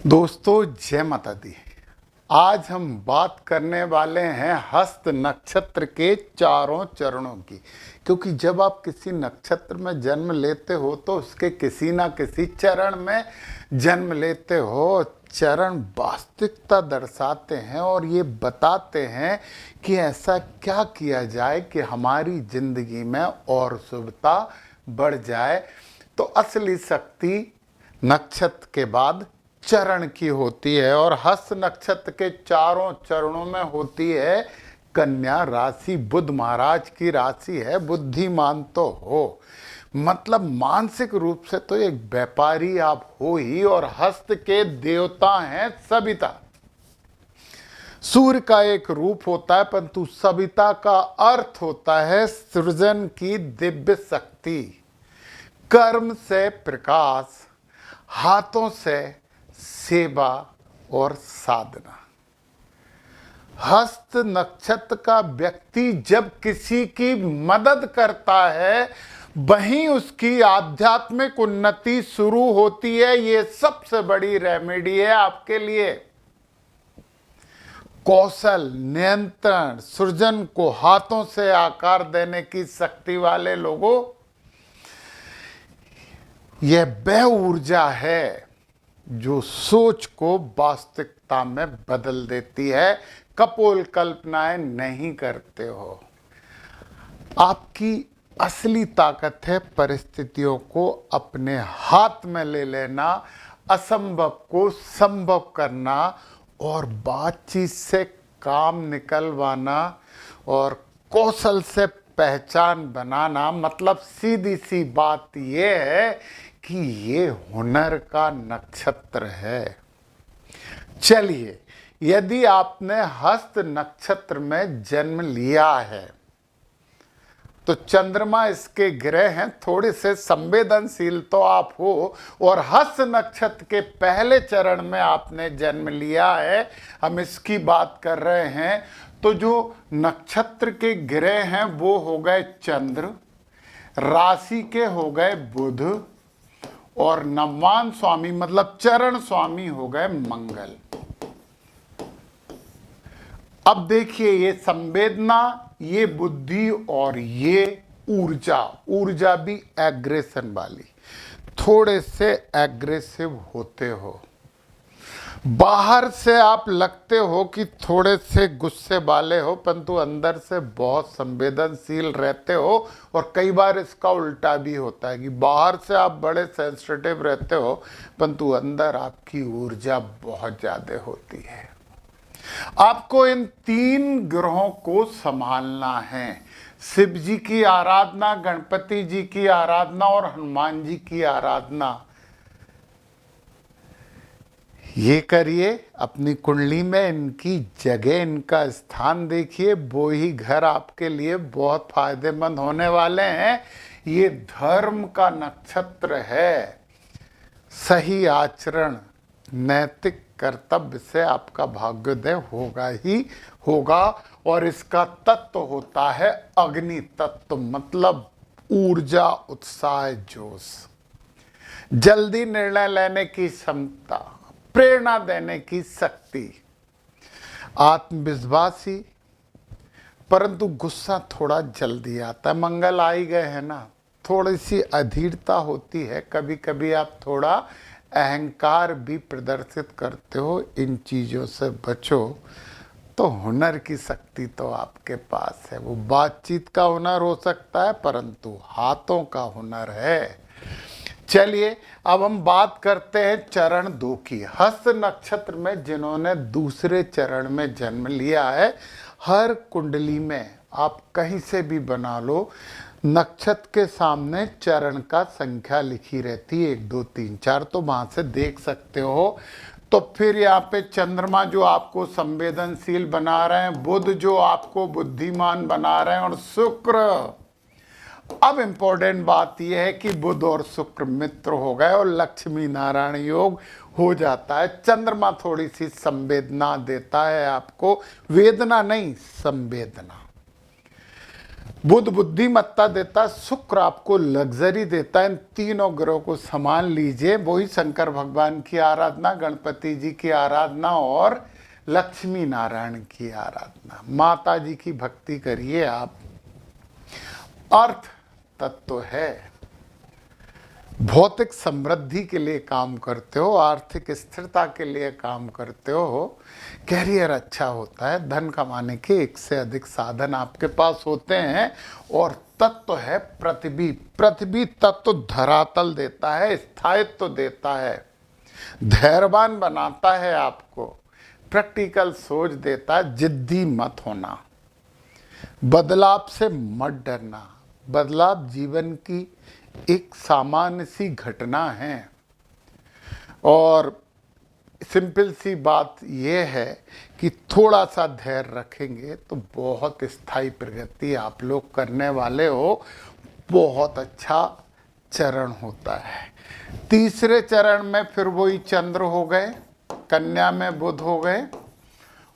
दोस्तों जय माता दी। आज हम बात करने वाले हैं हस्त नक्षत्र के चारों चरणों की। क्योंकि जब आप किसी नक्षत्र में जन्म लेते हो तो उसके किसी ना किसी चरण में जन्म लेते हो। चरण वास्तविकता दर्शाते हैं और ये बताते हैं कि ऐसा क्या किया जाए कि हमारी जिंदगी में और शुभता बढ़ जाए। तो असली शक्ति नक्षत्र के बाद चरण की होती है और हस्त नक्षत्र के चारों चरणों में होती है कन्या राशि। बुध महाराज की राशि है। बुद्धिमान तो हो, मतलब मानसिक रूप से तो एक व्यापारी आप हो ही। और हस्त के देवता हैं सविता। सूर्य का एक रूप होता है, परंतु सविता का अर्थ होता है सृजन की दिव्य शक्ति, कर्म से प्रकाश, हाथों से सेवा और साधना। हस्त नक्षत्र का व्यक्ति जब किसी की मदद करता है वहीं उसकी आध्यात्मिक उन्नति शुरू होती है। ये सबसे बड़ी रेमेडी है आपके लिए। कौशल, नियंत्रण, सृजन को हाथों से आकार देने की शक्ति वाले लोगों, यह वह ऊर्जा है जो सोच को वास्तविकता में बदल देती है। कपोल कल्पनाएं नहीं करते हो। आपकी असली ताकत है परिस्थितियों को अपने हाथ में ले लेना, असंभव को संभव करना और बातचीत से काम निकलवाना और कौशल से पहचान बनाना। मतलब सीधी सी बात यह है कि ये हुनर का नक्षत्र है। चलिए, यदि आपने हस्त नक्षत्र में जन्म लिया है तो चंद्रमा इसके ग्रह हैं, थोड़े से संवेदनशील तो आप हो। और हस्त नक्षत्र के पहले चरण में आपने जन्म लिया है, हम इसकी बात कर रहे हैं। तो जो नक्षत्र के ग्रह हैं वो हो गए चंद्र, राशि के हो गए बुध और नवमान स्वामी मतलब चरण स्वामी हो गए मंगल। अब देखिए, ये संवेदना, ये बुद्धि और ये ऊर्जा। ऊर्जा भी एग्रेशन वाली, थोड़े से एग्रेसिव होते हो। बाहर से आप लगते हो कि थोड़े से गुस्से वाले हो, परंतु अंदर से बहुत संवेदनशील रहते हो। और कई बार इसका उल्टा भी होता है कि बाहर से आप बड़े सेंसिटिव रहते हो, परंतु अंदर आपकी ऊर्जा बहुत ज़्यादा होती है। आपको इन तीन ग्रहों को संभालना है। शिव जी की आराधना, गणपति जी की आराधना और हनुमान जी की आराधना ये करिए। अपनी कुंडली में इनकी जगह, इनका स्थान देखिए, वो ही घर आपके लिए बहुत फायदेमंद होने वाले हैं। ये धर्म का नक्षत्र है। सही आचरण, नैतिक कर्तव्य से आपका भाग्योदय होगा ही होगा। और इसका तत्व होता है अग्नि तत्व, मतलब ऊर्जा, उत्साह, जोश, जल्दी निर्णय लेने की क्षमता, प्रेरणा देने की शक्ति, आत्मविश्वासी, परंतु गुस्सा थोड़ा जल्दी आता है। मंगल आ ही गए हैं ना, थोड़ी सी अधीरता होती है। कभी कभी आप थोड़ा अहंकार भी प्रदर्शित करते हो। इन चीज़ों से बचो। तो हुनर की शक्ति तो आपके पास है। वो बातचीत का हुनर हो सकता है, परंतु हाथों का हुनर है। चलिए, अब हम बात करते हैं चरण 2 की। हस्त नक्षत्र में जिन्होंने दूसरे चरण में जन्म लिया है, हर कुंडली में आप कहीं से भी बना लो, नक्षत्र के सामने चरण का संख्या लिखी रहती है, 1 2 3 4, तो वहां से देख सकते हो। तो फिर यहाँ पे चंद्रमा जो आपको संवेदनशील बना रहे हैं, बुध जो आपको बुद्धिमान बना रहे हैं, और शुक्र। अब इंपॉर्टेंट बात यह है कि बुध और शुक्र मित्र हो गए और लक्ष्मी नारायण योग हो जाता है। चंद्रमा थोड़ी सी संवेदना देता है आपको, वेदना नहीं, संवेदना। बुध बुद्धिमत्ता देता है, शुक्र आपको लग्जरी देता है। इन तीनों ग्रहों को संभाल लीजिए। वही शंकर भगवान की आराधना, गणपति जी की आराधना और लक्ष्मी नारायण की आराधना, माता जी की भक्ति करिए आप। अर्थ तत्व है, भौतिक समृद्धि के लिए काम करते हो, आर्थिक स्थिरता के लिए काम करते हो, कैरियर अच्छा होता है, धन कमाने के एक से अधिक साधन आपके पास होते हैं। और तत्व है पृथ्वी। पृथ्वी तत्व धरातल देता है, स्थायित्व देता है, धैर्यवान बनाता है आपको, प्रैक्टिकल सोच देता है, जिद्दी मत होना, बदलाव से मत डरना। बदलाव जीवन की एक सामान्य सी घटना है और सिंपल सी बात यह है कि थोड़ा सा धैर्य रखेंगे तो बहुत स्थायी प्रगति आप लोग करने वाले हो। बहुत अच्छा चरण होता है। तीसरे चरण में फिर वही चंद्र हो गए, कन्या में बुध हो गए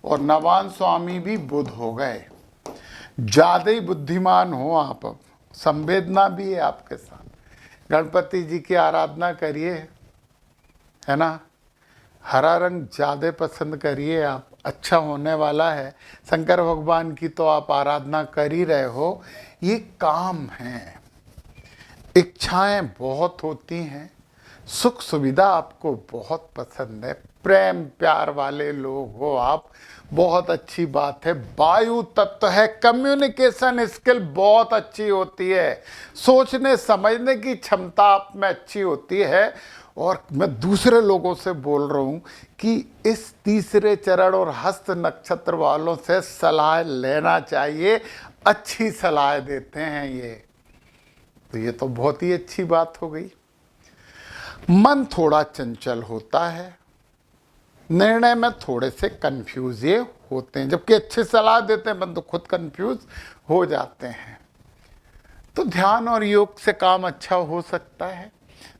और नवान स्वामी भी बुध हो गए। ज़्यादा ही बुद्धिमान हो आप, अब संवेदना भी है आपके साथ। गणपति जी की आराधना करिए, है ना, हरा रंग ज़्यादा पसंद करिए आप, अच्छा होने वाला है। शंकर भगवान की तो आप आराधना कर ही रहे हो। ये काम है, इच्छाएं बहुत होती हैं, सुख सुविधा आपको बहुत पसंद है, प्रेम प्यार वाले लोग हो आप, बहुत अच्छी बात है। वायु तत्व है, कम्युनिकेशन स्किल बहुत अच्छी होती है, सोचने समझने की क्षमता आप में अच्छी होती है। और मैं दूसरे लोगों से बोल रहा हूँ कि इस तीसरे चरण और हस्त नक्षत्र वालों से सलाह लेना चाहिए, अच्छी सलाह देते हैं ये। तो ये तो बहुत ही अच्छी बात हो गई। मन थोड़ा चंचल होता है, निर्णय में थोड़े से कंफ्यूज ये होते हैं, जबकि अच्छी सलाह देते हैं परंतु खुद कंफ्यूज हो जाते हैं। तो ध्यान और योग से काम अच्छा हो सकता है।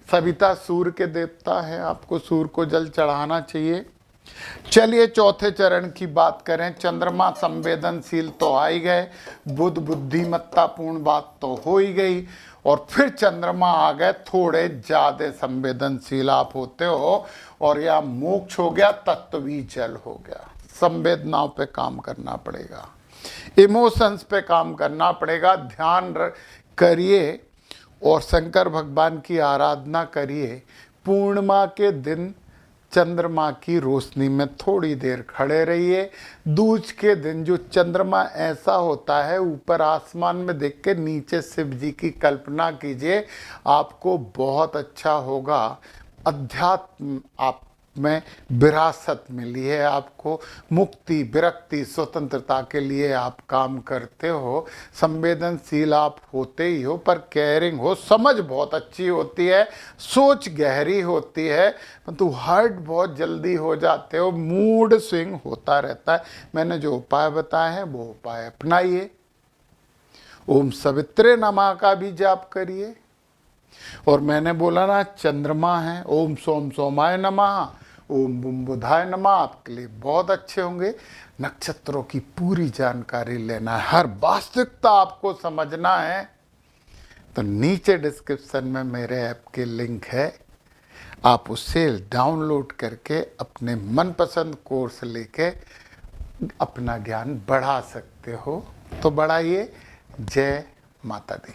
सविता सूर्य के देवता है, आपको सूर्य को जल चढ़ाना चाहिए। चलिए चौथे चरण की बात करें। चंद्रमा संवेदनशील तो आ ही गए, बुध बुद्धिमत्तापूर्ण बात तो हो ही गई, और फिर चंद्रमा आ गए, थोड़े ज्यादा संवेदनशील आप होते हो। और यह मोक्ष हो गया, तत्व भी जल हो गया। संवेदनाओं पे काम करना पड़ेगा, इमोशंस पे काम करना पड़ेगा। ध्यान करिए और शंकर भगवान की आराधना करिए। पूर्णिमा के दिन चंद्रमा की रोशनी में थोड़ी देर खड़े रहिए। दूज के दिन जो चंद्रमा ऐसा होता है, ऊपर आसमान में देख के नीचे शिव जी की कल्पना कीजिए, आपको बहुत अच्छा होगा। अध्यात्म आप में विरासत मिली है आपको, मुक्ति विरक्ति स्वतंत्रता के लिए आप काम करते हो। संवेदनशील आप होते ही हो, पर केयरिंग हो, समझ बहुत अच्छी होती है, सोच गहरी होती है, परंतु हर्ट बहुत जल्दी हो जाते हो, मूड स्विंग होता रहता है। मैंने जो उपाय बताए हैं वो उपाय अपनाइए। ओम सवित्रे नमः का भी जाप करिए। और मैंने बोला ना, चंद्रमा है, ओम सोम सोमाय नमः, ओम बुम बुधाय नमः, आपके लिए बहुत अच्छे होंगे। नक्षत्रों की पूरी जानकारी लेना है, हर वास्तविकता आपको समझना है, तो नीचे डिस्क्रिप्शन में मेरे ऐप के लिंक है, आप उससे डाउनलोड करके अपने मनपसंद कोर्स लेके अपना ज्ञान बढ़ा सकते हो। तो बढ़ाइए। जय माता दी।